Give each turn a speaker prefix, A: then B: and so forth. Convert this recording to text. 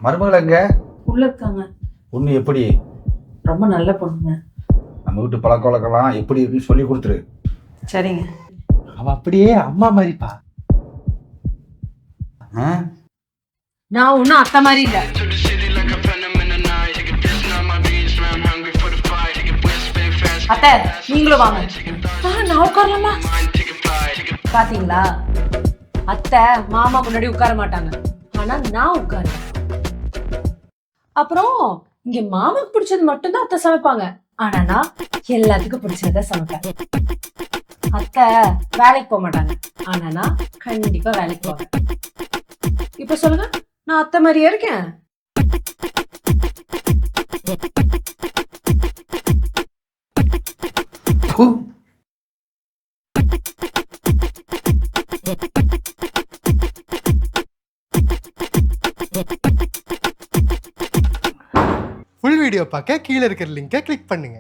A: மருமகள் எங்க?
B: உள்ள இருக்காங்க.
A: பொண்ணு எப்படி?
B: ரொம்ப நல்ல பொண்ணுங்க.
A: நம்ம வீட்டு பழக்க வழக்கம்லாம் எப்படி இருக்குன்னு சொல்லி கொடுத்துரு.
B: சரிங்க.
C: அவ அப்படியே அம்மா மாதிரிப்பா.
B: நான் ஒன்றும் அத்தை மாதிரி இல்லை. அத்தை நீங்களும் வாங்க. நான் உட்காரலாமா? பாத்தீங்களா, அத்தை மாமா முன்னாடி உட்கார மாட்டாங்க, ஆனா நான் உட்காருவேன். அப்புறம் இங்க மாமாக்கு பிடிச்சது மட்டும்தான் அத்தை சமைப்பாங்க, ஆனா நான் எல்லாத்துக்கும் பிடிச்சத சமைப்பேன். அத்தை வேலைக்கு போக மாட்டாங்க, ஆனா நான் கண்டிப்பா வேலைக்கு போவேன். இப்ப சொல்லுங்க, நான் அத்தை மாதிரியே இருக்கேன்?
C: ஃபுல் வீடியோ பார்க்க கீழே இருக்கிற லிங்கை கிளிக் பண்ணுங்க.